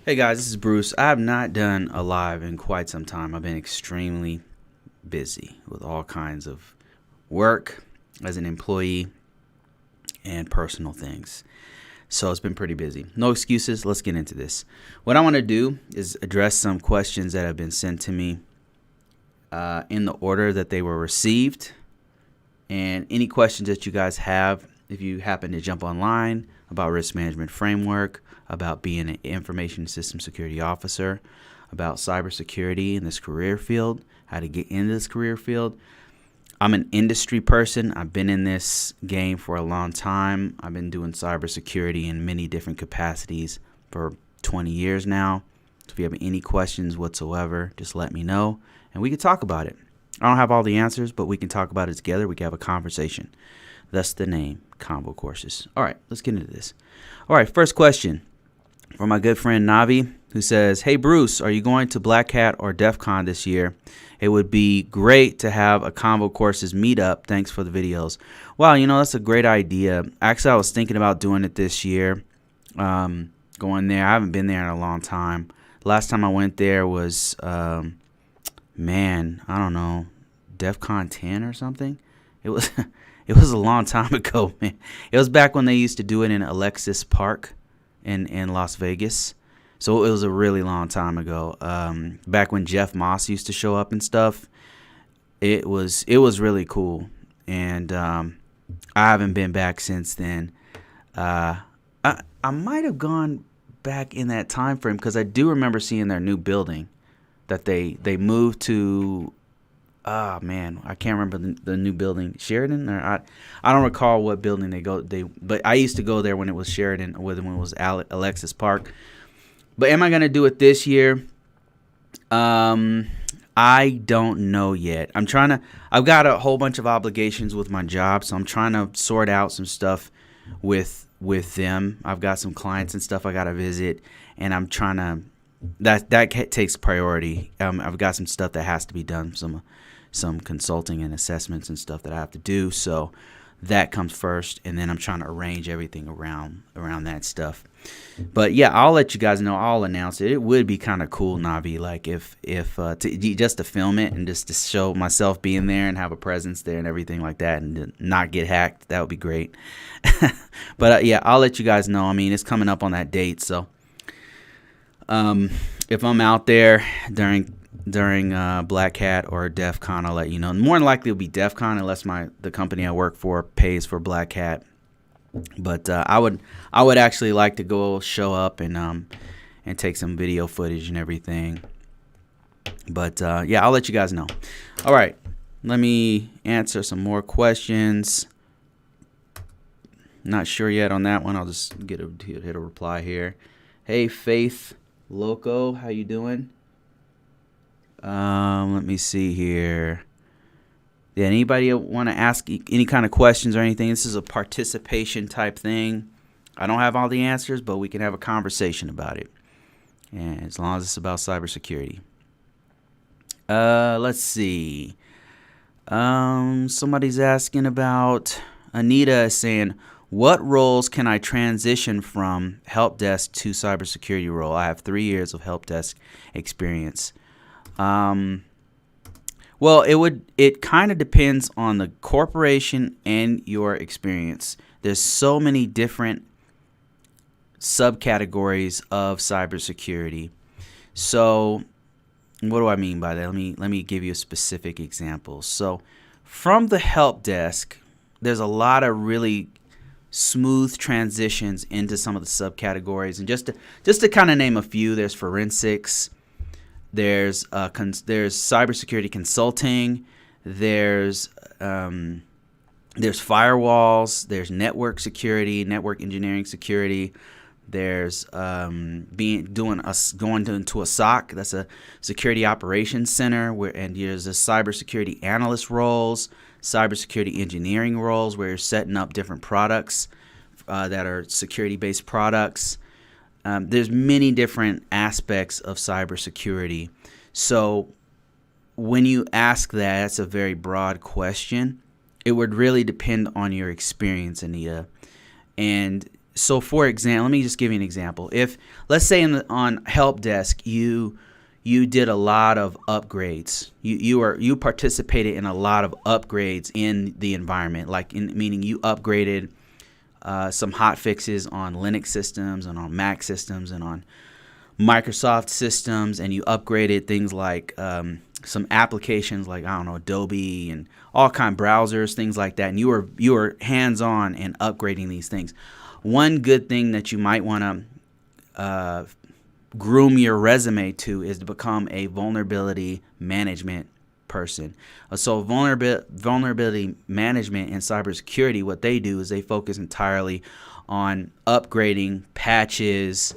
Hey guys, this is Bruce. I have not done a live in quite some time. I've been extremely busy with all kinds of work as an employee and personal things. So it's been pretty busy. No excuses. Let's get into this. What I want to do is address some questions that have been sent to me in the order that they were received. And any questions that you guys have, if you happen to jump online about risk management framework, about being an information system security officer, about cybersecurity in this career field, how to get into this career field. I'm an industry person. I've been in this game for a long time. I've been doing cybersecurity in many different capacities for 20 years now. So if you have any questions whatsoever, just let me know and we can talk about it. I don't have all the answers, but we can talk about it together. We can have a conversation. Thus the name, Convo Courses. All right, let's get into this. All right, first question from my good friend Navi, who says, "Hey Bruce, are you going to Blackhat or Defcon this year? It would be great to have a Convo Courses meetup. Thanks for the videos." Wow, that's a great idea. Actually, I was thinking about doing it this year. Going there. I haven't been there in a long time. Last time I went there was, I don't know, Defcon 10 or something. It was it was a long time ago, man. It was back when they used to do it in Alexis Park in Las Vegas. So it was a really long time ago. Back when Jeff Moss used to show up and stuff. It was really cool. And I haven't been back since then. I might have gone back in that time frame because I do remember seeing their new building that they moved to. I can't remember the new building. Sheridan, or I don't recall what building but I used to go there when it was Sheridan, when it was Alexis Park. But am I gonna do it this year? I don't know yet. I've got a whole bunch of obligations with my job, so I'm trying to sort out some stuff with them. I've got some clients and stuff I gotta visit, and I'm trying to. That takes priority. I've got some stuff that has to be done, some consulting and assessments and stuff that I have to do. So that comes first, and then I'm trying to arrange everything around that stuff. But yeah, I'll let you guys know. I'll announce it. It would be kind of cool, Navi, like if just to film it and just to show myself being there and have a presence there and everything like that, and to not get hacked. That would be great. But yeah, I'll let you guys know. I mean, it's coming up on that date, so. If I'm out there during Blackhat or Defcon, I'll let you know. More than likely it'll be Defcon unless the company I work for pays for Blackhat. But I would actually like to go show up and take some video footage and everything. But yeah, I'll let you guys know. All right, let me answer some more questions. Not sure yet on that one. I'll just hit a reply here. Hey Faith Loco, how you doing? Let me see here. Yeah, anybody want to ask any kind of questions or anything? This is a participation type thing. I don't have all the answers, but we can have a conversation about it. And as long as it's about cybersecurity. Let's see. Somebody's asking about, Anita is saying, what roles can I transition from help desk to cybersecurity role? I have 3 years of help desk experience. Well, it kind of depends on the corporation and your experience. There's so many different subcategories of cybersecurity. So what do I mean by that? Let me give you a specific example. So from the help desk, there's a lot of really smooth transitions into some of the subcategories, and just to kind of name a few, there's forensics, there's cybersecurity consulting, there's firewalls, there's network security, network engineering security, there's going into a SOC, that's a security operations center, and there's a cybersecurity analyst roles, cybersecurity engineering roles where you're setting up different products that are security-based products. There's many different aspects of cybersecurity. So when you ask that, that's a very broad question. It would really depend on your experience, Anita. And So for example, let me just give you an example. If, let's say on help desk, you did a lot of upgrades. You participated in a lot of upgrades in the environment, meaning you upgraded some hot fixes on Linux systems and on Mac systems and on Microsoft systems, and you upgraded things like some applications like, I don't know, Adobe and all kind of browsers, things like that. And you were hands-on in upgrading these things. One good thing that you might want to groom your resume to is to become a vulnerability management person. So vulnerability management and cybersecurity, what they do is they focus entirely on upgrading patches,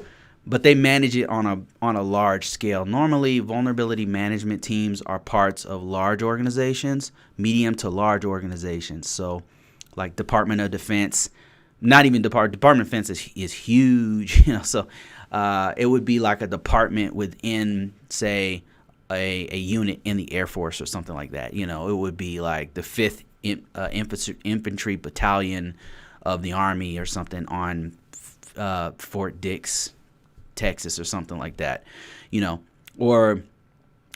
but they manage it on a large scale. Normally, vulnerability management teams are parts of large organizations, medium to large organizations. So like Department of Defense, not even Department of Defense is huge, so it would be like a department within, say, a unit in the Air Force or something like that. It would be like the 5th Infantry Battalion of the Army or something on Fort Dix, Texas or something like that, or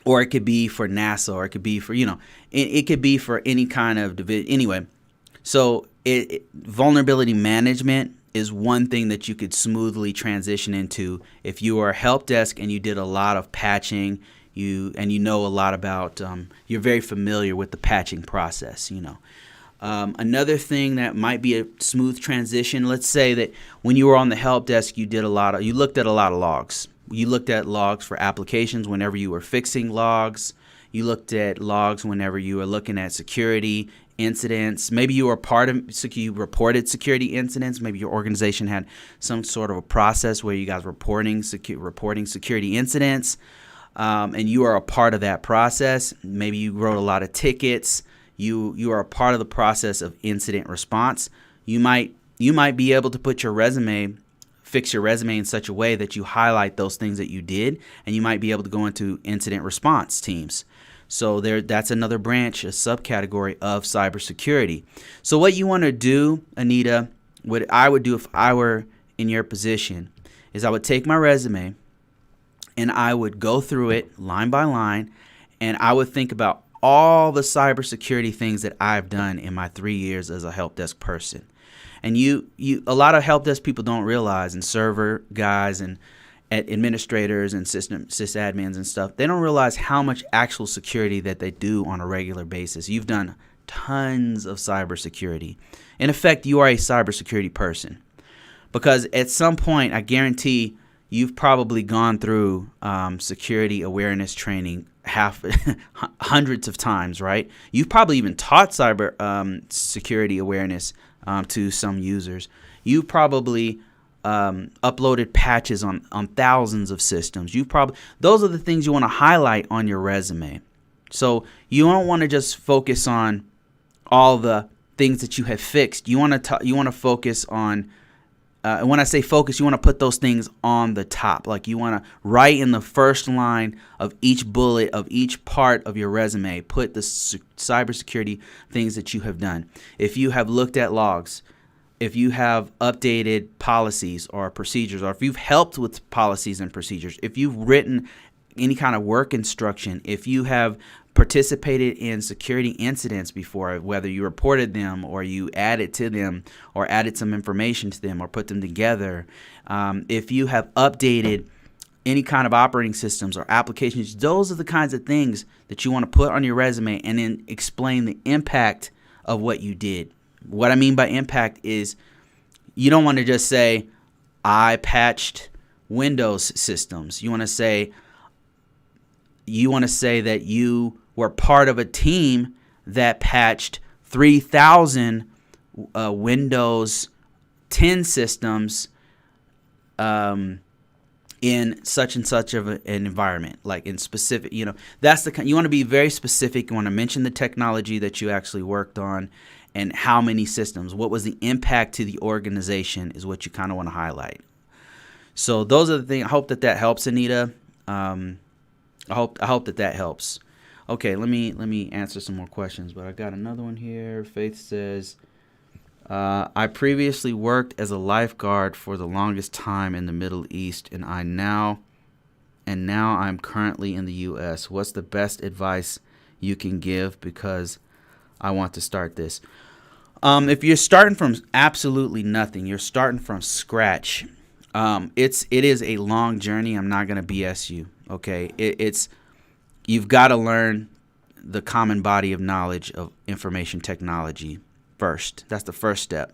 it could be for NASA, or it could be for, it could be for any kind of division. Anyway, so vulnerability management is one thing that you could smoothly transition into if you are help desk and you did a lot of patching, and you know a lot about, you're very familiar with the patching process, Another thing that might be a smooth transition, let's say that when you were on the help desk, you looked at a lot of logs. You looked at logs for applications whenever you were fixing logs. You looked at logs whenever you were looking at security incidents. Maybe you were you reported security incidents. Maybe your organization had some sort of a process where you guys were reporting security incidents, and you are a part of that process. Maybe you wrote a lot of tickets. You are a part of the process of incident response. You might be able to fix your resume in such a way that you highlight those things that you did, and you might be able to go into incident response teams. So that's another branch, a subcategory of cybersecurity. So what you want to do, Anita, what I would do if I were in your position, is I would take my resume and I would go through it line by line, and I would think about all the cybersecurity things that I've done in my 3 years as a help desk person. And a lot of help desk people don't realize, and server guys and administrators and sysadmins and stuff, they don't realize how much actual security that they do on a regular basis. You've done tons of cybersecurity. In effect, you are a cybersecurity person, because at some point, I guarantee you've probably gone through security awareness training hundreds of times, right? You've probably even taught cyber security awareness to some users. You've probably uploaded patches on thousands of systems. Those are the things you want to highlight on your resume. So you don't want to just focus on all the things that you have fixed. You want to focus on. When I say focus, you want to put those things on the top. Like you want to write in the first line of each bullet of each part of your resume, put the cybersecurity things that you have done. If you have looked at logs, if you have updated policies or procedures, or if you've helped with policies and procedures, if you've written any kind of work instruction, if you have participated in security incidents before, whether you reported them or you added to them or added some information to them or put them together, if you have updated any kind of operating systems or applications, those are the kinds of things that you want to put on your resume and then explain the impact of what you did. What I mean by impact is you don't want to just say, I patched Windows systems. You want to say that you were part of a team that patched 3,000 Windows 10 systems in such and such of an environment, like in specific, that's you want to be very specific. You want to mention the technology that you actually worked on and how many systems, what was the impact to the organization is what you kind of want to highlight. So those are the things. I hope that helps, Anita. I hope that helps. Okay, let me answer some more questions, but I got another one here. Faith says, I previously worked as a lifeguard for the longest time in the Middle East, and now I'm currently in the U.S. What's the best advice you can give? Because I want to start this. If you're starting from absolutely nothing, you're starting from scratch. It is a long journey. I'm not gonna BS you. Okay, you've got to learn the common body of knowledge of information technology first. That's the first step.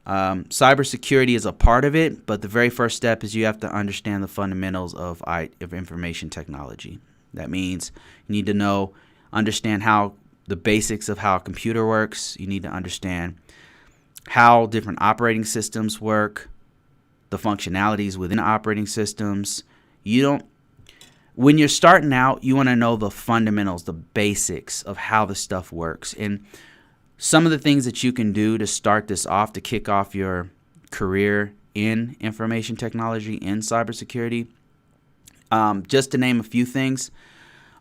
Cybersecurity is a part of it, but the very first step is you have to understand the fundamentals of information technology. That means you need to understand how the basics of how a computer works. You need to understand how different operating systems work, the functionalities within operating systems. When you're starting out, you want to know the fundamentals, the basics of how the stuff works. And some of the things that you can do to start this off, to kick off your career in information technology, in cybersecurity, just to name a few things.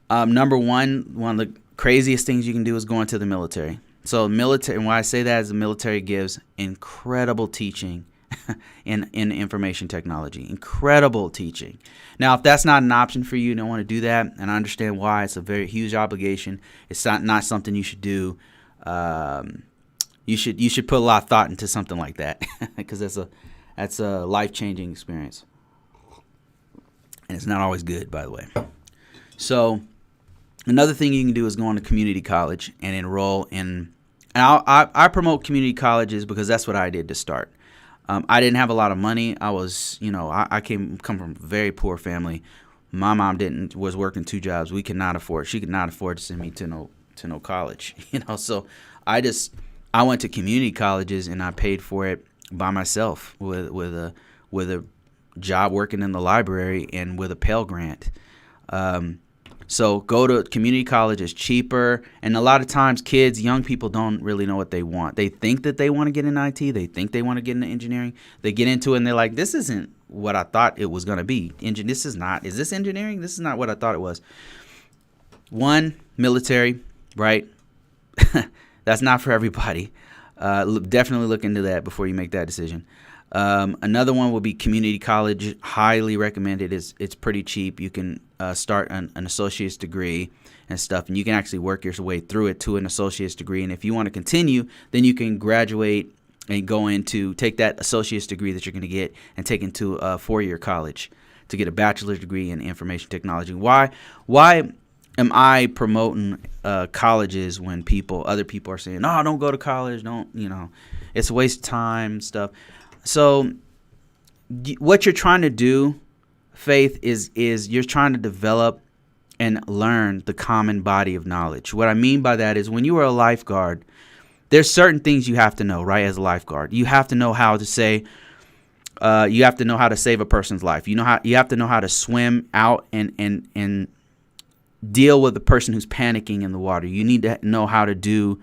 Number one of the craziest things you can do is go into the military. So military, and why I say that is the military gives incredible teaching in information technology. Incredible teaching. Now, if that's not an option for you, you don't want to do that, and I understand why. It's a very huge obligation. It's not something you should do. You should put a lot of thought into something like that because that's a life-changing experience, and it's not always good, by the way. So another thing you can do is go on to community college and enroll in. And I promote community colleges because that's what I did to start. I didn't have a lot of money. I was, I come from a very poor family. My mom was working 2 jobs. She could not afford to send me to no college, So I went to community colleges and I paid for it by myself with a job working in the library and with a Pell Grant. So go to community college. Is cheaper, and a lot of times young people don't really know what they want. They think that they want to get in IT. They think they want to get into engineering. They get into it and they're like, this isn't what I thought it was going to be. Is this engineering? This is not what I thought it was. One, military, right? That's not for everybody. Definitely look into that before you make that decision. Another one will be community college. Highly recommended. It's pretty cheap. You can start an associate's degree and stuff, and you can actually work your way through it to an associate's degree. And if you want to continue, then you can graduate and take that associate's degree that you're going to get and take into a 4-year college to get a bachelor's degree in information technology. Why am I promoting colleges when other people are saying, "No, don't go to college. Don't, it's a waste of time," stuff. So what you're trying to do, Faith, is you're trying to develop and learn the common body of knowledge. What I mean by that is when you are a lifeguard, there's certain things you have to know, right? As a lifeguard, you have to know how to say, you have to know how to save a person's life. You have to know how to swim out and deal with the person who's panicking in the water. You need to know how to do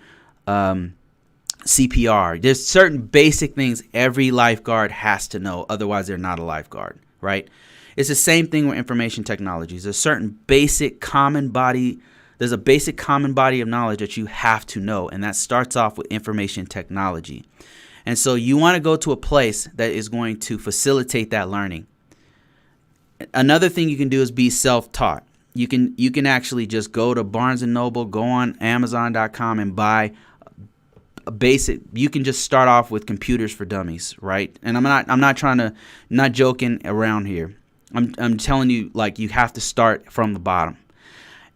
CPR. There's certain basic things every lifeguard has to know. Otherwise, they're not a lifeguard, right? It's the same thing with information technologies. There's a basic common body of knowledge that you have to know, and that starts off with information technology. And so you want to go to a place that is going to facilitate that learning. Another thing you can do is be self-taught. You can actually just go to Barnes & Noble, go on Amazon.com and buy you can just start off with computers for dummies, right? And I'm not joking around here. I'm telling you, like, you have to start from the bottom.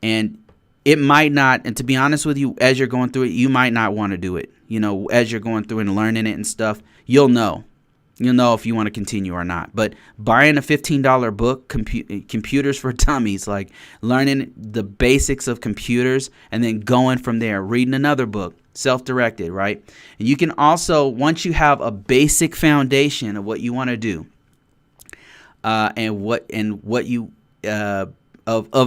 And it might not, and to be honest with you, as you're going through it, you might not want to do it. As you're going through and learning it and stuff, you'll know if you want to continue or not. But buying a $15 book, computers for dummies, like learning the basics of computers and then going from there, reading another book, self-directed, right? And you can also, once you have a basic foundation of what you want to do, of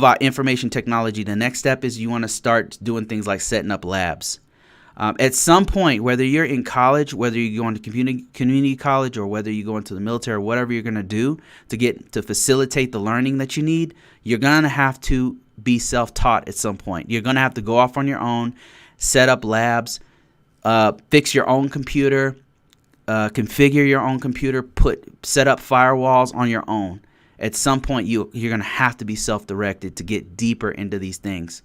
our information technology, the next step is you want to start doing things like setting up labs. At some point, whether you're in college, whether you're going to community college, or whether you go into the military, or whatever you're going to do to facilitate the learning that you need, you're going to have to be self-taught at some point. You're going to have to go off on your own, set up labs, fix your own computer, configure your own computer, set up firewalls on your own. At some point, you're going to have to be self-directed to get deeper into these things.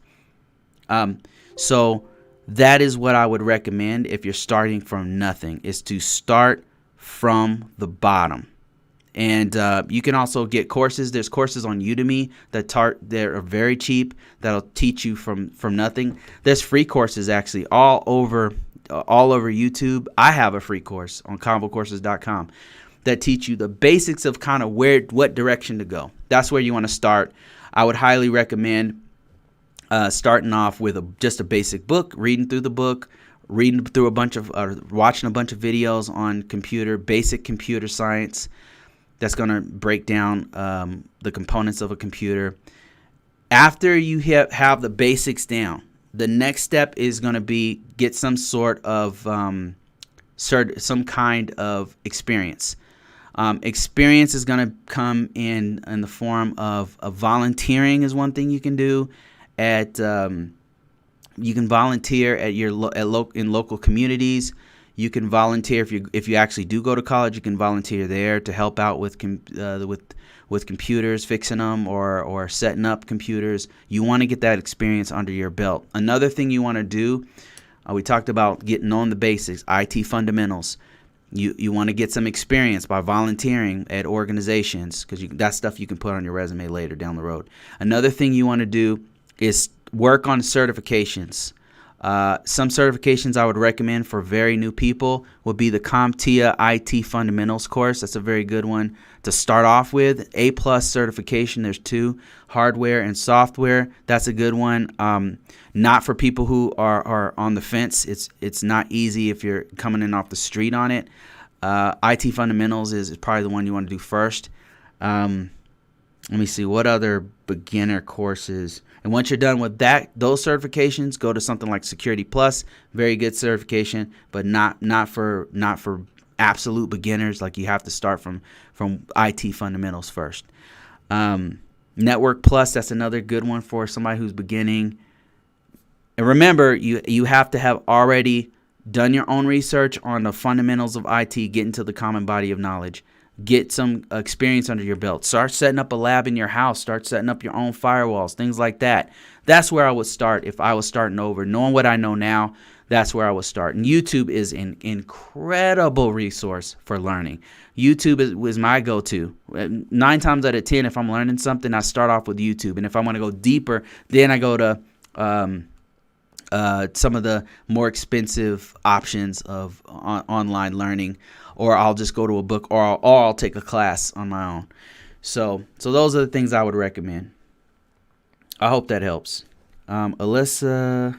So that is what I would recommend if you're starting from nothing, is to start from the bottom. And you can also get courses. There's courses on Udemy that are very cheap that'll teach you from nothing. There's free courses actually all over YouTube. I have a free course on Convocourses.com that teach you the basics of kind of what direction to go. That's where you want to start. I would highly recommend starting off with just a basic book, reading through the book, watching a bunch of videos on basic computer science. That's going to break down the components of a computer. After you have the basics down, the next step is going to be get some sort of some kind of experience. Experience is going to come in the form of volunteering is one thing you can do. You can volunteer in local communities. You can volunteer if you actually do go to college. You can volunteer there to help out with computers, fixing them or setting up computers. You want to get that experience under your belt. Another thing you want to do, we talked about getting on the basics, IT fundamentals. You want to get some experience by volunteering at organizations, because that's stuff you can put on your resume later down the road. Another thing you want to do is work on certifications. Some certifications I would recommend for very new people would be the CompTIA IT Fundamentals course. That's a very good one to start off with. A+ certification, there's 2, hardware and software. That's a good one. Not for people who are on the fence. It's not easy if you're coming in off the street on it. IT Fundamentals is probably the one you want to do first. Let me see, what other beginner courses? And once you're done with those certifications, go to something like Security Plus. Very good certification, but not for absolute beginners. Like, you have to start from IT fundamentals first. Network Plus, that's another good one for somebody who's beginning. And remember, you have to have already done your own research on the fundamentals of IT, get into the common body of knowledge. Get some experience under your belt. Start setting up a lab in your house. Start setting up your own firewalls, things like that. That's where I would start if I was starting over. Knowing what I know now, that's where I would start. And YouTube is an incredible resource for learning. YouTube is my go-to. 9 times out of 10, if I'm learning something, I start off with YouTube. And if I want to go deeper, then I go to some of the more expensive options of online learning. Or I'll just go to a book, or I'll take a class on my own. So those are the things I would recommend. I hope that helps. Elsa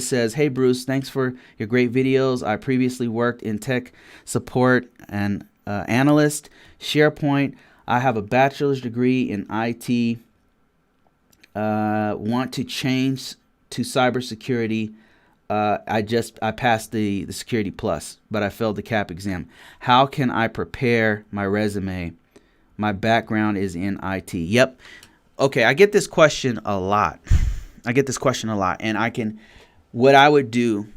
says, "Hey Bruce, thanks for your great videos. I previously worked in tech support and analyst, SharePoint. I have a bachelor's degree in IT. Want to change to cybersecurity. I passed the Security Plus, but I failed the CAP exam. How can I prepare my resume? My background is in IT." Yep. Okay, I get this question a lot. And what I would do,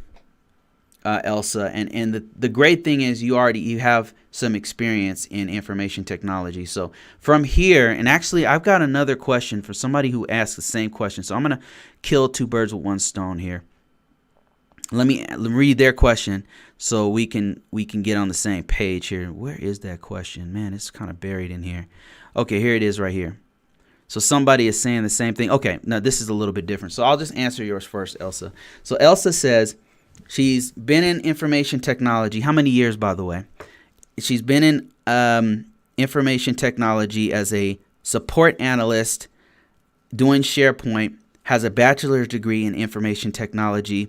Elsa, and the great thing is you have some experience in information technology. So from here, and actually I've got another question for somebody who asked the same question. So I'm going to kill 2 birds with 1 stone here. Let me read their question so we can get on the same page here. Where is that question? Man, it's kind of buried in here. Okay, here it is right here. So somebody is saying the same thing. Okay, now this is a little bit different. So I'll just answer yours first, Elsa. So Elsa says she's been in information technology. How many years, by the way? She's been in information technology as a support analyst, doing SharePoint, has a bachelor's degree in information technology,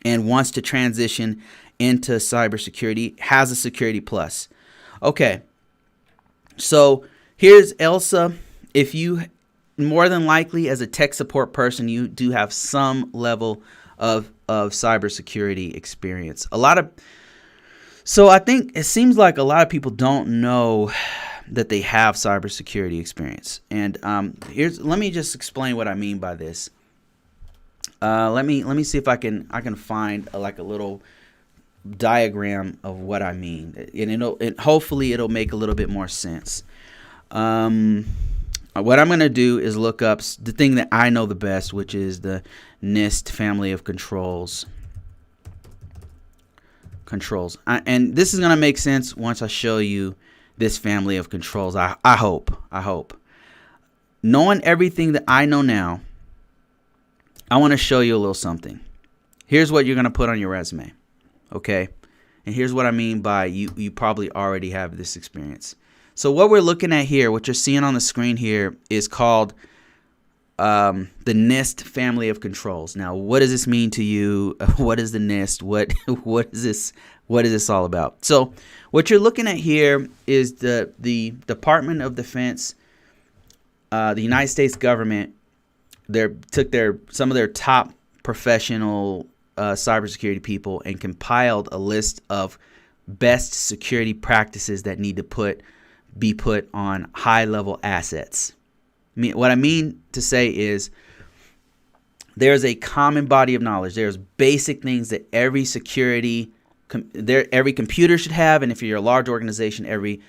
and wants to transition into cybersecurity, has a Security Plus. Okay, so here's Elsa. If you, more than likely as a tech support person, you do have some level of cybersecurity experience. So I think it seems like a lot of people don't know that they have cybersecurity experience. And let me just explain what I mean by this. Let me see if I can find like a little diagram of what I mean, and hopefully it'll make a little bit more sense. What I'm going to do is look up the thing that I know the best, which is the NIST family of controls. And this is going to make sense once I show you this family of controls. I hope. Knowing everything that I know now, I want to show you a little something. Here's what you're going to put on your resume. Okay? And here's what I mean by you probably already have this experience. So what we're looking at here, what you're seeing on the screen here, is called the NIST family of controls. Now, what does this mean to you? What is the NIST? What is this? What is this all about? So what you're looking at here is the Department of Defense, the United States government. Took some of their top professional cybersecurity people and compiled a list of best security practices that need to be put on high-level assets. What I mean to say is there's a common body of knowledge. There's basic things that every computer should have, and if you're a large organization, every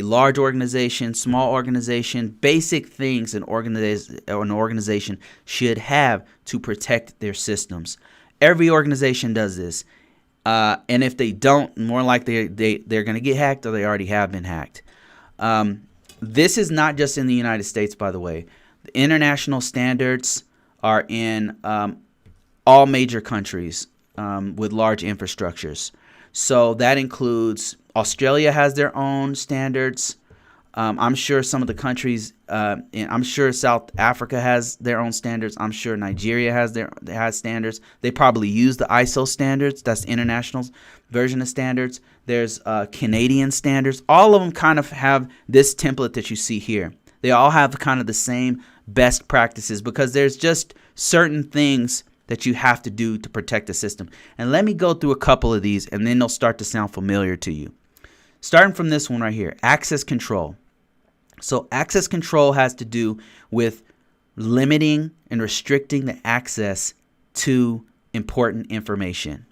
large organization, small organization, basic things an organization should have to protect their systems. Every organization does this. And if they don't, more likely they're going to get hacked, or they already have been hacked. This is not just in the United States, by the way. The international standards are in all major countries with large infrastructures. So that includes Australia has their own standards. I'm sure some of the countries, I'm sure South Africa has their own standards. I'm sure Nigeria has standards. They probably use the ISO standards. That's the international version of standards. There's Canadian standards. All of them kind of have this template that you see here. They all have kind of the same best practices because there's just certain things that you have to do to protect the system. And let me go through a couple of these, and then they'll start to sound familiar to you. Starting from this one right here, access control. So access control has to do with limiting and restricting the access to important information.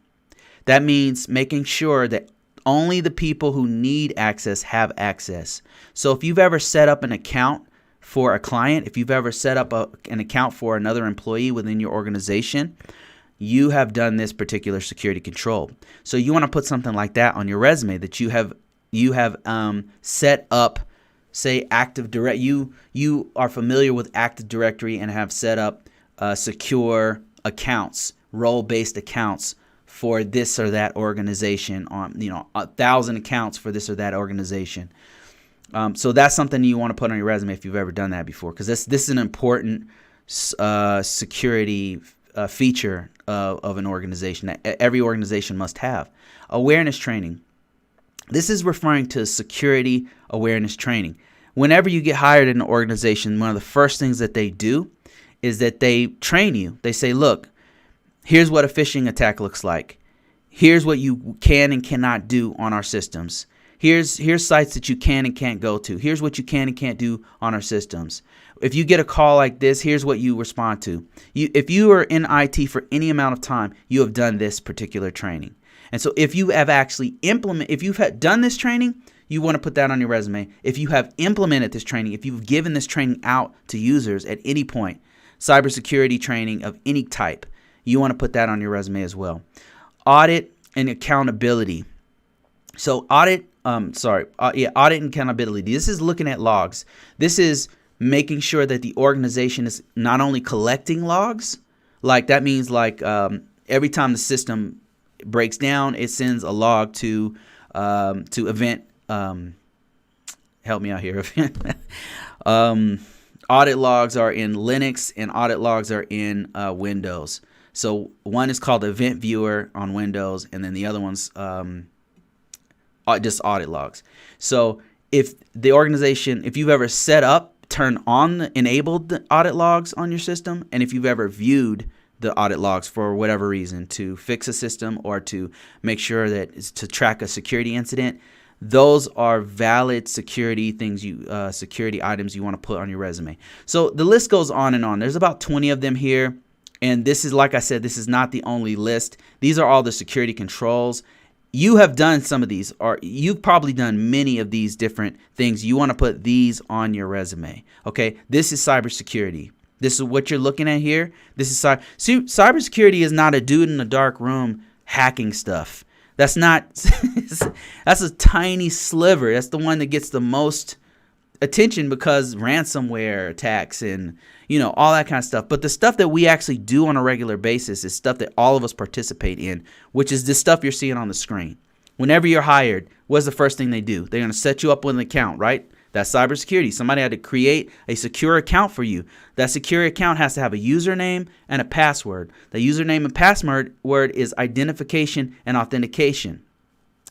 That means making sure that only the people who need access have access. So if you've ever set up an account for a client, if you've ever set up an account for another employee within your organization, you have done this particular security control. So you want to put something like that on your resume, that you have set up, say, Active Directory. You are familiar with Active Directory and have set up secure accounts, role-based accounts for this or that organization, on 1,000 accounts for this or that organization. So that's something you want to put on your resume if you've ever done that before, because this is an important security feature of an organization that every organization must have. Awareness training. This is referring to security awareness training. Whenever you get hired in an organization, one of the first things that they do is that they train you. They say, look, here's what a phishing attack looks like. Here's what you can and cannot do on our systems. Here's sites that you can and can't go to. Here's what you can and can't do on our systems. If you get a call like this, here's what you respond to. If you are in IT for any amount of time, you have done this particular training. And so if you have actually if you've done this training, you want to put that on your resume. If you have implemented this training, if you've given this training out to users at any point, cybersecurity training of any type, you want to put that on your resume as well. Audit and accountability. So audit and accountability. This is looking at logs. This is making sure that the organization is not only collecting logs, like that means every time the system breaks down, it sends a log to event. Help me out here. Audit logs are in Linux and audit logs are in Windows. So one is called Event Viewer on Windows, and then the other one's just audit logs. So if the organization, if you've ever set up, enabled the audit logs on your system, and if you've ever viewed the audit logs for whatever reason to fix a system or to make sure that it's to track a security incident, those are valid security things security items you want to put on your resume. So the list goes on and on. There's about 20 of them here. And this is, like I said, this is not the only list. These are all the security controls. You have done some of these, or you've probably done many of these different things. You want to put these on your resume. Okay, this is cybersecurity. This is what you're looking at here. This is cybersecurity is not a dude in a dark room hacking stuff. That's not. That's a tiny sliver. That's the one that gets the most attention because ransomware attacks and all that kind of stuff. But the stuff that we actually do on a regular basis is stuff that all of us participate in, which is this stuff you're seeing on the screen. Whenever you're hired, what's the first thing they do? They're going to set you up with an account, right? That's cybersecurity. Somebody had to create a secure account for you. That secure account has to have a username and a password. The username and password is identification and authentication.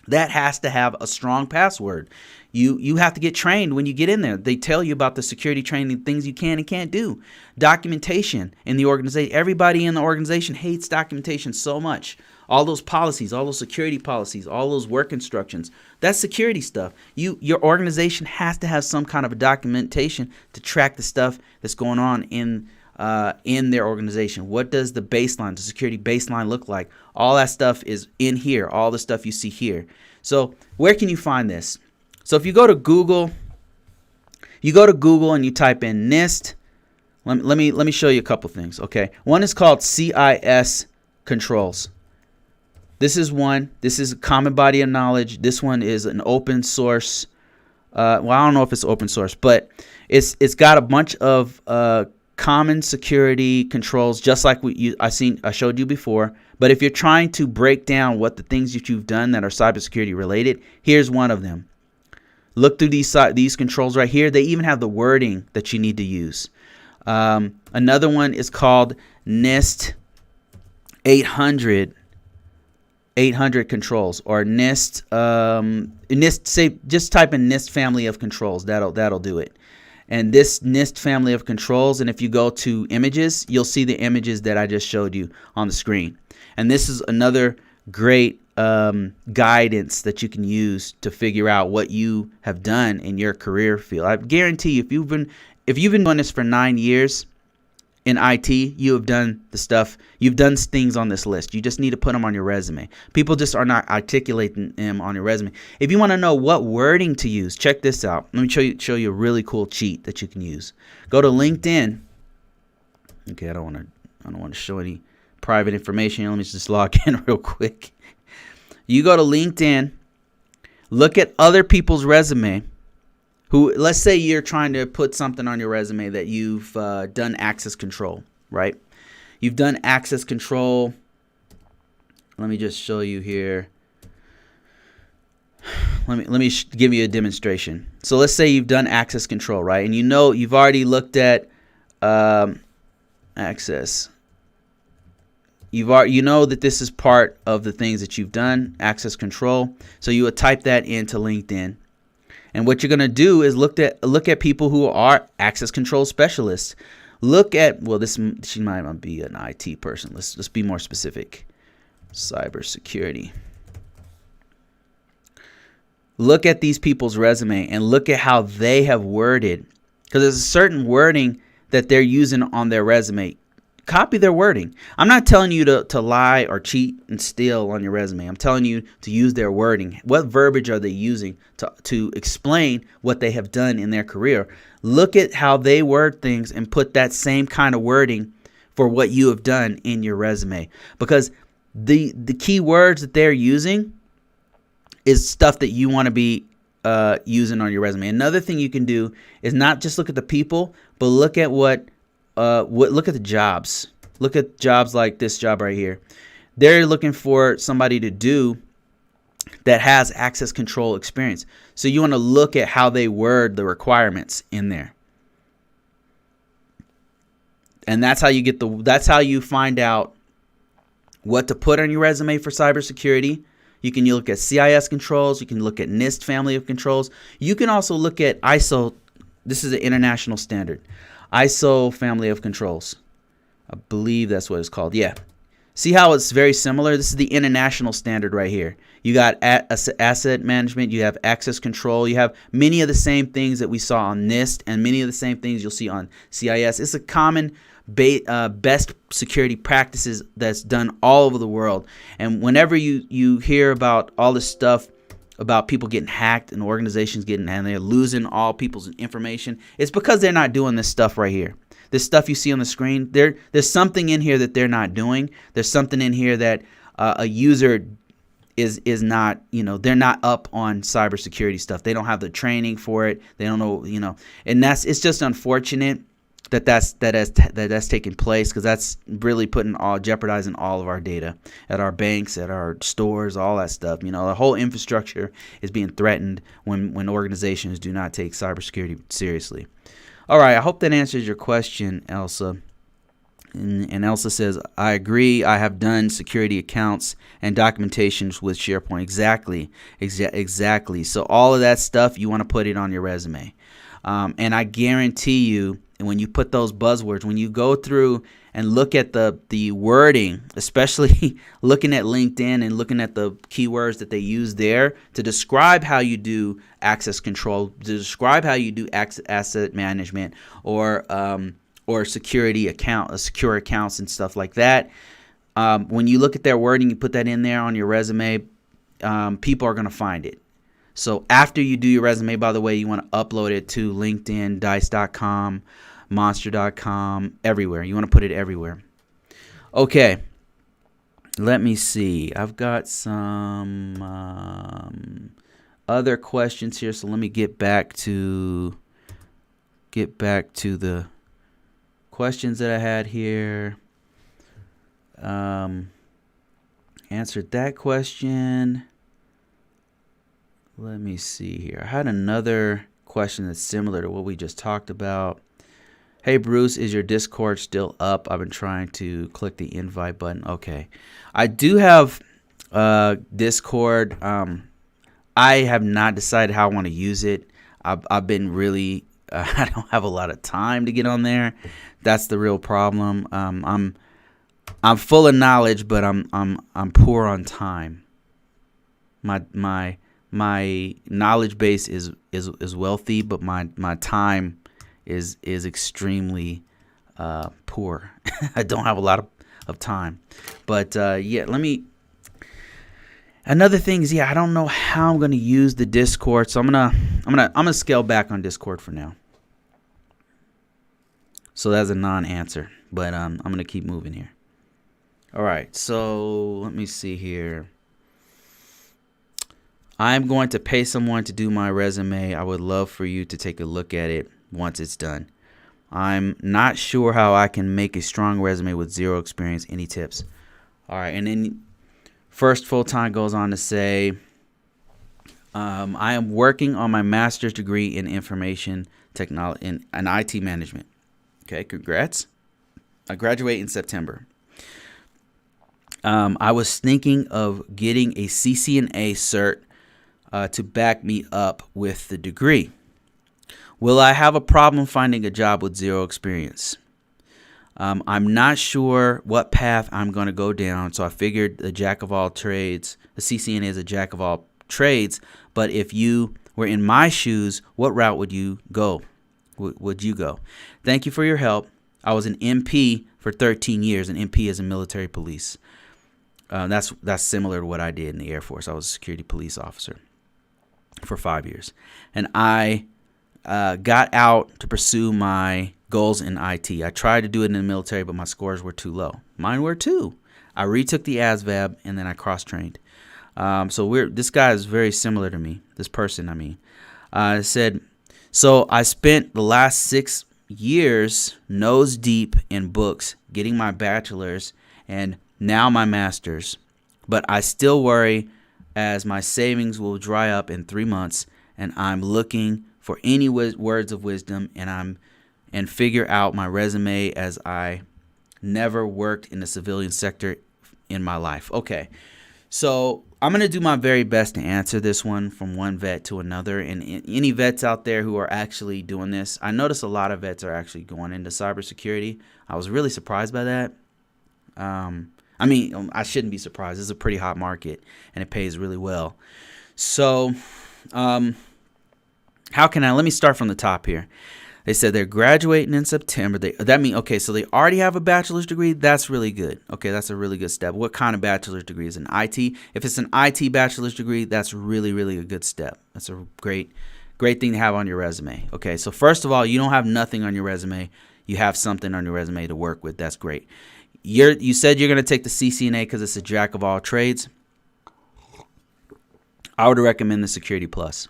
That has to have a strong password. You have to get trained when you get in there. They tell you about the security training, things you can and can't do. Documentation in the organization. Everybody in the organization hates documentation so much. All those policies, all those security policies, all those work instructions. That's security stuff. Your organization has to have some kind of a documentation to track the stuff that's going on in their organization. What does the baseline, the security baseline look like? All that stuff is in here. All the stuff you see here. So where can you find this? So if you go to Google, and you type in NIST. Let me show you a couple things. Okay, one is called CIS controls. This is one. This is a common body of knowledge. This one is an open source. Well, I don't know if it's open source, but it's got a bunch of common security controls, just like I showed you before. But if you're trying to break down what the things that you've done that are cybersecurity related, here's one of them. Look through these controls right here. They even have the wording that you need to use. Another one is called NIST 800 controls, or NIST. Say just type in NIST family of controls. That'll do it. And this NIST family of controls, and if you go to images, you'll see the images that I just showed you on the screen. And this is another great guidance that you can use to figure out what you have done in your career field. I guarantee you, if you've been doing this for 9 years in IT, you have done the stuff. You've done things on this list. You just need to put them on your resume. People just are not articulating them on your resume. If you want to know what wording to use, check this out. Let me show you a really cool cheat that you can use. Go to LinkedIn. Okay, I don't want to show any private information. Let me just log in real quick. You go to LinkedIn, look at other people's resume. Let's say you're trying to put something on your resume that you've done access control, right? You've done access control. Let me just show you here. Let me give you a demonstration. So let's say you've done access control, right? And you've already looked at access. You know that this is part of the things that you've done, access control. So you would type that into LinkedIn. And what you're going to do is look at people who are access control specialists. She might not be an IT person. Let's be more specific. Cybersecurity. Look at these people's resume and look at how they have worded. Because there's a certain wording that they're using on their resume. Copy their wording. I'm not telling you to lie or cheat and steal on your resume. I'm telling you to use their wording. What verbiage are they using to explain what they have done in their career? Look at how they word things and put that same kind of wording for what you have done in your resume. Because the key words that they're using is stuff that you want to be using on your resume. Another thing you can do is not just look at the people, but look at look at the jobs. Look at jobs like this job right here. They're looking for somebody to do that has access control experience. So you want to look at how they word the requirements in there. And that's how you find out what to put on your resume for cybersecurity. You can look at CIS controls. You can look at NIST family of controls. You can also look at ISO. This is an international standard. ISO family of controls. I believe that's what it's called. Yeah. See how it's very similar? This is the international standard right here. You got asset management. You have access control. You have many of the same things that we saw on NIST and many of the same things you'll see on CIS. It's a common best security practices that's done all over the world. And whenever you hear about all this stuff about people getting hacked and organizations and they're losing all people's information, it's because they're not doing this stuff right here. This stuff you see on the screen, there's something in here that they're not doing. There's something in here that a user is not, they're not up on cybersecurity stuff. They don't have the training for it. They don't know, and it's just unfortunate that's taken place, because that's really jeopardizing all of our data at our banks, at our stores, all that stuff. The whole infrastructure is being threatened when organizations do not take cybersecurity seriously. All right, I hope that answers your question, Elsa. And Elsa says, I agree. I have done security accounts and documentations with SharePoint. Exactly. So all of that stuff, you want to put it on your resume. And I guarantee you, when you put those buzzwords, when you go through and look at the wording, especially looking at LinkedIn and looking at the keywords that they use there to describe how you do access control, to describe how you do asset management, or secure accounts and stuff like that. When you look at their wording, you put that in there on your resume, people are going to find it. So after you do your resume, by the way, you want to upload it to LinkedIn, Dice.com, Monster.com, everywhere. You want to put it everywhere. Okay. Let me see. I've got some other questions here, so let me get back to the questions that I had here. Answered that question. Let me see here. I had another question that's similar to what we just talked about. Hey, Bruce, is your Discord still up? I've been trying to click the invite button. Okay. I do have Discord. I have not decided how I want to use it. I've been really, I don't have a lot of time to get on there. That's the real problem. I'm full of knowledge, but I'm poor on time. My knowledge base is wealthy, but my time is extremely poor. I don't have a lot of time. But another thing is, I don't know how I'm gonna use the Discord, so I'm gonna scale back on Discord for now. So that's a non-answer, but I'm gonna keep moving here. All right, so let me see here. I'm going to pay someone to do my resume. I would love for you to take a look at it once it's done. I'm not sure how I can make a strong resume with zero experience. Any tips? All right, and then First Full Time goes on to say, I am working on my master's degree in information technology and IT management. Okay, congrats. I graduate in September. I was thinking of getting a CCNA cert to back me up with the degree. Will I have a problem finding a job with zero experience? I'm not sure what path I'm going to go down, so I figured the jack of all trades, the CCNA is a jack of all trades, but if you were in my shoes, what route would you go? Thank you for your help. I was an MP for 13 years. An MP is a military police. That's similar to what I did in the Air Force. I was a security police officer for 5 years. And I got out to pursue my goals in IT. I tried to do it in the military, but my scores were too low. Mine were too. I retook the ASVAB, and then I cross-trained. This guy is very similar to me. This person, I mean. Said, so I spent the last 6 years nose deep in books, getting my bachelor's and now my master's. But I still worry as my savings will dry up in 3 months, and I'm looking for any words of wisdom and figure out my resume, as I never worked in the civilian sector in my life. Okay, so I'm going to do my very best to answer this one from one vet to another. And any vets out there who are actually doing this, I notice a lot of vets are actually going into cybersecurity. I was really surprised by that. I mean, I shouldn't be surprised. It's a pretty hot market, and it pays really well. So, how can I? Let me start from the top here. They said they're graduating in September. Okay, so they already have a bachelor's degree. That's really good. Okay, that's a really good step. What kind of bachelor's degree is an IT? If it's an IT bachelor's degree, that's really, really a good step. That's a great thing to have on your resume. Okay, so first of all, you don't have nothing on your resume. You have something on your resume to work with. That's great. You said you're going to take the CCNA because it's a jack of all trades. I would recommend the Security Plus.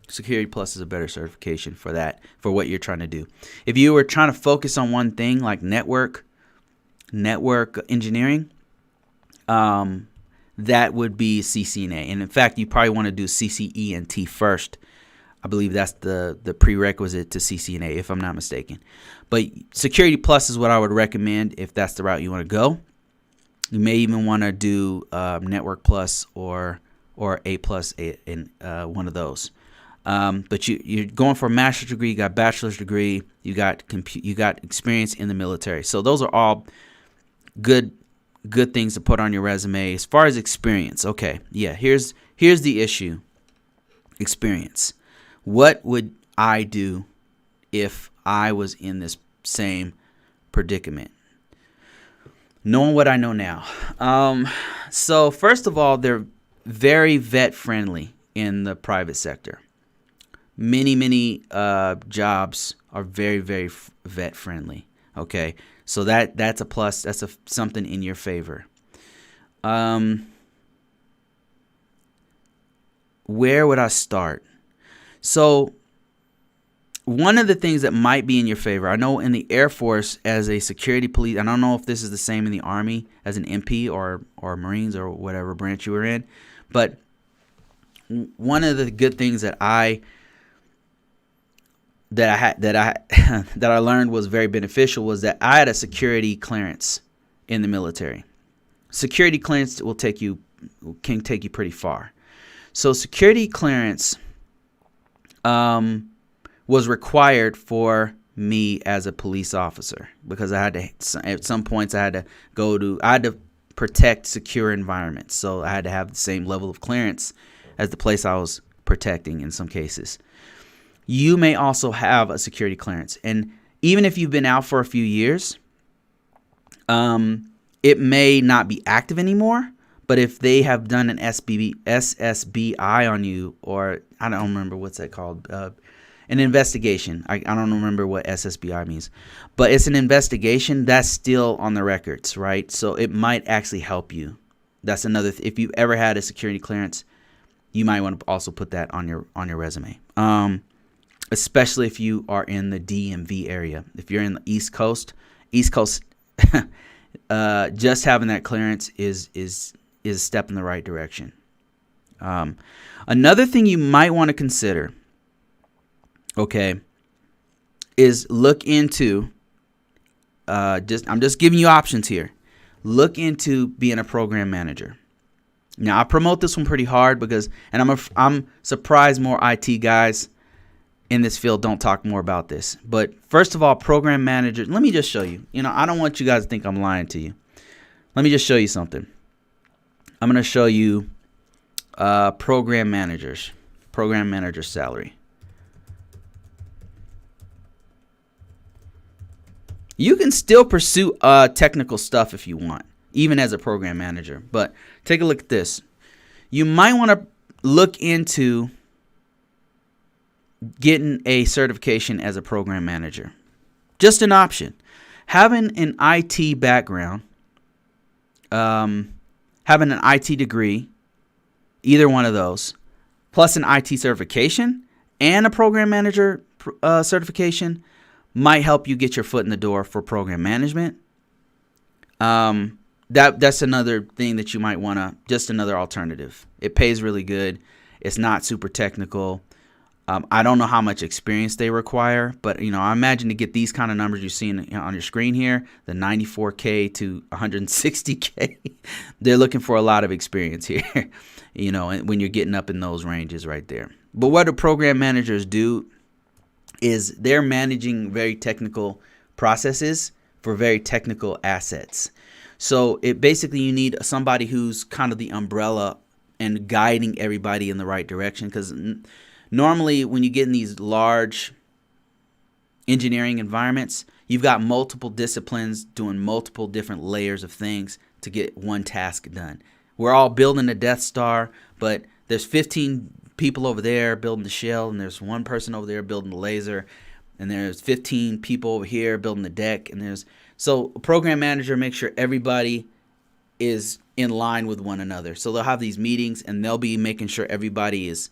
Security Plus is a better certification for that, for what you're trying to do. If you were trying to focus on one thing like network engineering, that would be CCNA. And in fact, you probably want to do CCENT first. I believe that's the prerequisite to CCNA, if I'm not mistaken. But Security Plus is what I would recommend if that's the route you want to go. You may even want to do Network Plus or A Plus in one of those. But you're going for a master's degree, you got a bachelor's degree, you got experience in the military. So those are all good things to put on your resume. As far as experience, okay, yeah, here's the issue. Experience. What would I do if I was in this same predicament? Knowing what I know now. So first of all, they're very vet friendly in the private sector. Many jobs are very, very vet friendly. Okay, so that's a plus. That's something in your favor. Where would I start? So one of the things that might be in your favor, I know in the Air Force as a security police, I don't know if this is the same in the Army as an MP or Marines or whatever branch you were in, but one of the good things that I learned was very beneficial was that I had a security clearance in the military. Security clearance can take you pretty far. So security clearance was required for me as a police officer because I had to, at some points I had to protect secure environments. So I had to have the same level of clearance as the place I was protecting in some cases. You may also have a security clearance. And even if you've been out for a few years, it may not be active anymore. But if they have done an SSBI on you, or I don't remember what's that called, an investigation. I don't remember what SSBI means. But it's an investigation that's still on the records, right? So it might actually help you. That's another if you've ever had a security clearance, you might want to also put that on your resume. Especially if you are in the DMV area. If you're in the East Coast, just having that clearance is a step in the right direction. Another thing you might want to consider, okay, is look into. I'm just giving you options here. Look into being a program manager. Now I promote this one pretty hard because, and I'm surprised more IT guys in this field don't talk more about this. But first of all, program manager, let me just show you. I don't want you guys to think I'm lying to you. Let me just show you something. I'm going to show you program manager salary. You can still pursue technical stuff if you want, even as a program manager. But take a look at this. You might want to look into getting a certification as a program manager. Just an option. Having an IT background, having an IT degree, either one of those, plus an IT certification and a program manager certification might help you get your foot in the door for program management. That's another thing that you might want to, just another alternative. It pays really good. It's not super technical. I don't know how much experience they require, but I imagine to get these kind of numbers you're seeing on your screen here, the 94K to 160K, they're looking for a lot of experience here, when you're getting up in those ranges right there. But what do program managers do is they're managing very technical processes for very technical assets. So it basically, you need somebody who's kind of the umbrella and guiding everybody in the right direction. Because normally when you get in these large engineering environments, you've got multiple disciplines doing multiple different layers of things to get one task done. We're all building a Death Star, but there's 15 people over there building the shell, and there's one person over there building the laser, and there's 15 people over here building the deck, so a program manager makes sure everybody is in line with one another. So they'll have these meetings, and they'll be making sure everybody is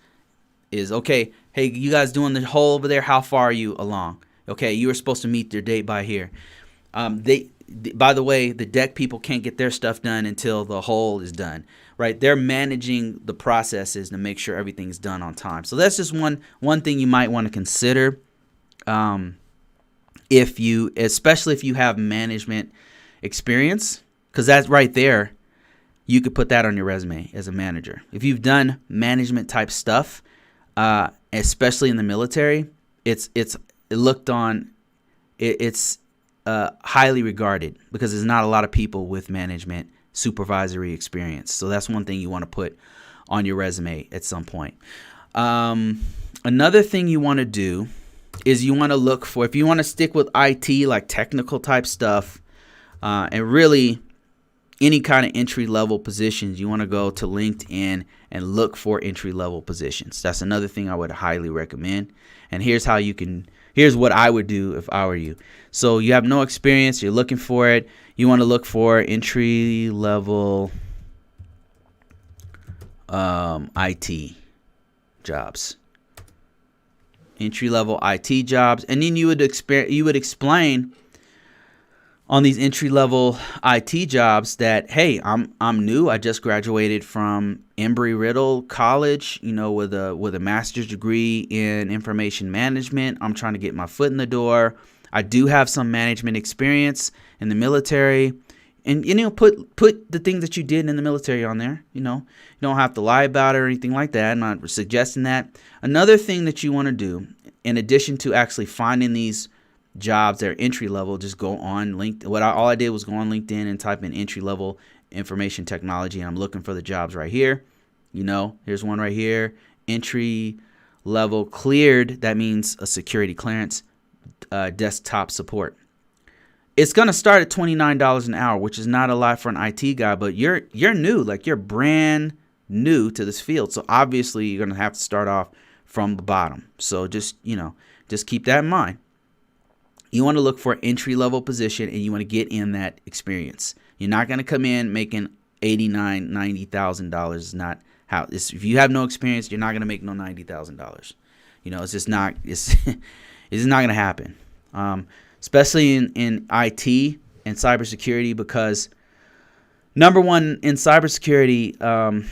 okay. Hey, you guys doing the hole over there? How far are you along? Okay, you were supposed to meet your date by here. By the way, the deck people can't get their stuff done until the hole is done, right? They're managing the processes to make sure everything's done on time. So that's just one thing you might want to consider. Especially if you have management experience, because that's right there, you could put that on your resume as a manager. If you've done management type stuff, especially in the military, it's highly regarded, because there's not a lot of people with management supervisory experience. So that's one thing you want to put on your resume at some point. Another thing you want to do is you want to look for, if you want to stick with IT, like technical type stuff, and really any kind of entry level positions, you want to go to LinkedIn and look for entry level positions. That's another thing I would highly recommend. And here's what I would do if I were you. So you have no experience, you're looking for it. You want to look for entry level IT jobs. Entry level IT jobs, and then you would explain on these entry level IT jobs that, hey, I'm new. I just graduated from Embry-Riddle College, with a master's degree in information management. I'm trying to get my foot in the door. I do have some management experience in the military, and put the things that you did in the military on there. You don't have to lie about it or anything like that. I'm not suggesting that. Another thing that you want to do, in addition to actually finding these jobs that are entry level, just go on LinkedIn. All I did was go on LinkedIn and type in entry level information technology, and I'm looking for the jobs right here. Here's one right here, entry level cleared. That means a security clearance, desktop support. It's gonna start at $29 an hour, which is not a lot for an IT guy, but you're new, like you're brand new to this field, so obviously you're gonna have to start off from the bottom. So just keep that in mind. You want to look for an entry-level position, and you want to get in that experience. You're not going to come in making $89,000, $90,000. Is not how. If you have no experience, you're not going to make no $90,000. It's just not. It's not going to happen. Especially in IT and cybersecurity, because number one, in cybersecurity,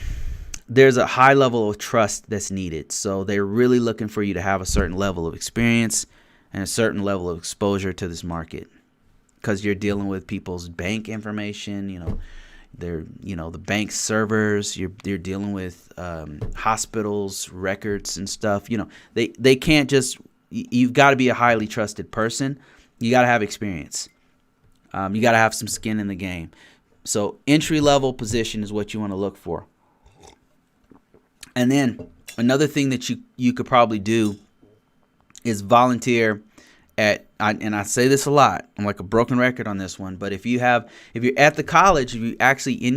there's a high level of trust that's needed. So they're really looking for you to have a certain level of experience and a certain level of exposure to this market, because you're dealing with people's bank information, the bank servers. You're dealing with hospitals, records and stuff. They can't just. You've got to be a highly trusted person. You got to have experience. You got to have some skin in the game. So entry level position is what you want to look for. And then another thing that you could probably do is volunteer and I say this a lot. I'm like a broken record on this one, but if you're at the college, if you actually in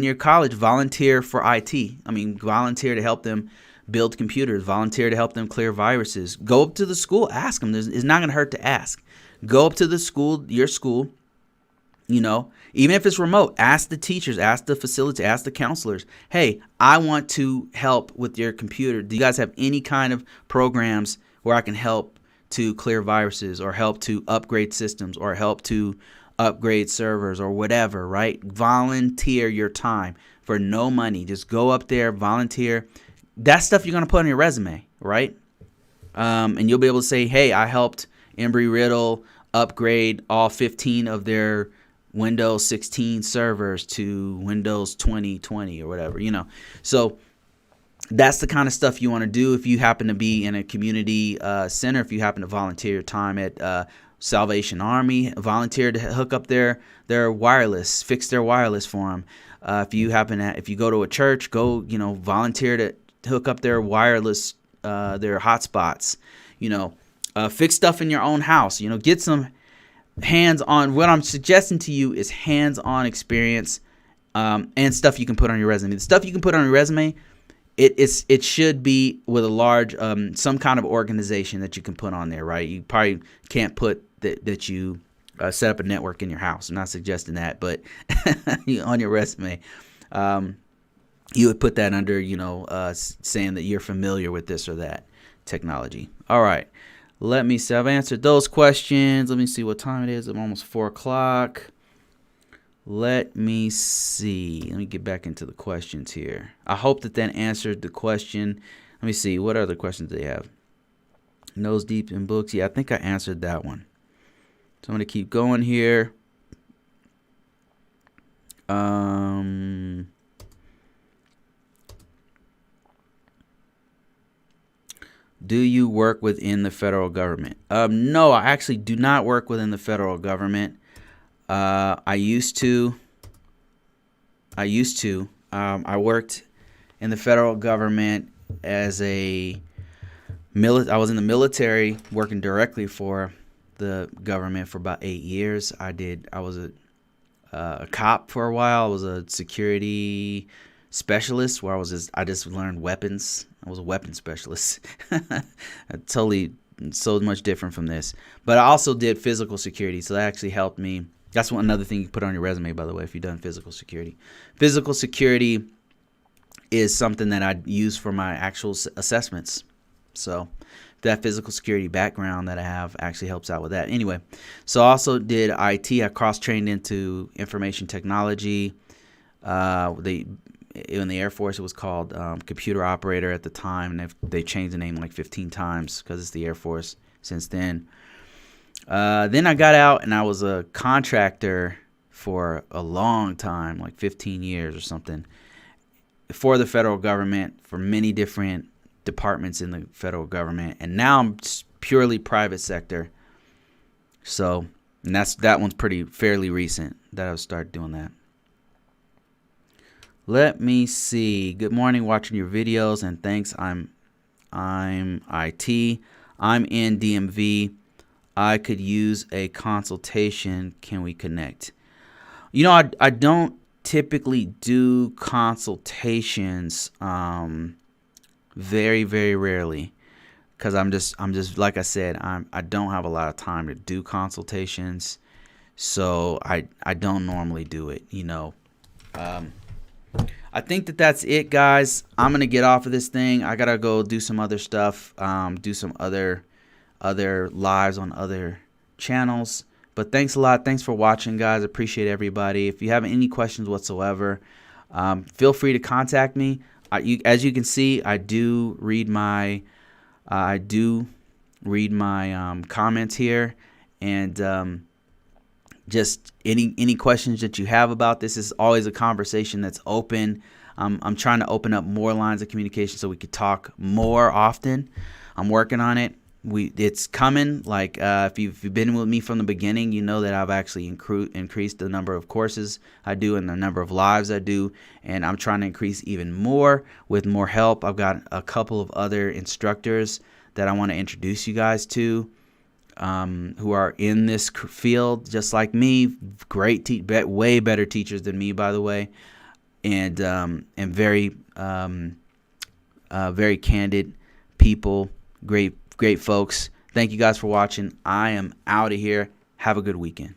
your college volunteer for IT. Volunteer to help them build computers, volunteer to help them clear viruses. Go up to the school, ask them. It's not going to hurt to ask. Go up to the school, your school, even if it's remote, ask the teachers, ask the facility, ask the counselors, hey, I want to help with your computer. Do you guys have any kind of programs where I can help to clear viruses, or help to upgrade systems, or help to upgrade servers, or whatever, right? Volunteer your time for no money. Just go up there, volunteer. That's stuff you're going to put on your resume, right? And you'll be able to say, hey, I helped Embry-Riddle upgrade all 15 of their Windows 16 servers to Windows 2020 or whatever, So that's the kind of stuff you want to do if you happen to be in a community center, if you happen to volunteer your time at Salvation Army, volunteer to hook up their wireless, fix their wireless for them. If you go to a church, go, volunteer to hook up their wireless, their hotspots, fix stuff in your own house, get some hands-on. What I'm suggesting to you is hands-on experience, and stuff you can put on your resume. The stuff you can put on your resume, it should be with a large, some kind of organization that you can put on there, right? You probably can't put that you set up a network in your house. I'm not suggesting that, but on your resume, you would put that under, saying that you're familiar with this or that technology. All right. Let me see. I've answered those questions. Let me see what time it is. I'm almost 4 o'clock. Let me see. Let me get back into the questions here. I hope that answered the question. Let me see. What other questions do they have? Nose deep in books. Yeah, I think I answered that one. So I'm going to keep going here. Do you work within the federal government? No, I actually do not work within the federal government. I used to. I worked in the federal government as I was in the military, working directly for the government for about 8 years. I was a cop for a while. I was a security specialist where I just learned weapons. I was a weapons specialist. Totally so much different from this. But I also did physical security, so that actually helped me. That's another thing you put on your resume, by the way, if you've done physical security. Physical security is something that I use for my actual assessments. So that physical security background that I have actually helps out with that. Anyway, so I also did IT. I cross-trained into information technology. In the Air Force, it was called computer operator at the time, and they changed the name like 15 times because it's the Air Force since then. Then I got out and I was a contractor for a long time, like 15 years or something, for the federal government, for many different departments in the federal government. And now I'm just purely private sector. So, and that one's fairly recent that I've started doing that. Let me see. Good morning, watching your videos, and thanks. I'm IT. I'm in DMV. I could use a consultation. Can we connect? I don't typically do consultations very, very rarely, because I'm just like I said, I don't have a lot of time to do consultations, so I don't normally do it. I think that's it, guys. I'm gonna get off of this thing. I gotta go do some other stuff, do some other lives on other channels. But thanks a lot. Thanks for watching, guys. Appreciate everybody. If you have any questions whatsoever, feel free to contact me. As you can see, I do read my comments here, and just any questions that you have about this is always a conversation that's open. I'm trying to open up more lines of communication so we could talk more often. I'm working on it. It's coming. Like if you've been with me from the beginning, you know that I've actually increased the number of courses I do and the number of lives I do, and I'm trying to increase even more with more help. I've got a couple of other instructors that I want to introduce you guys to, who are in this field just like me. Great, way better teachers than me, by the way, and very very candid people. Great folks. Thank you guys for watching. I am out of here. Have a good weekend.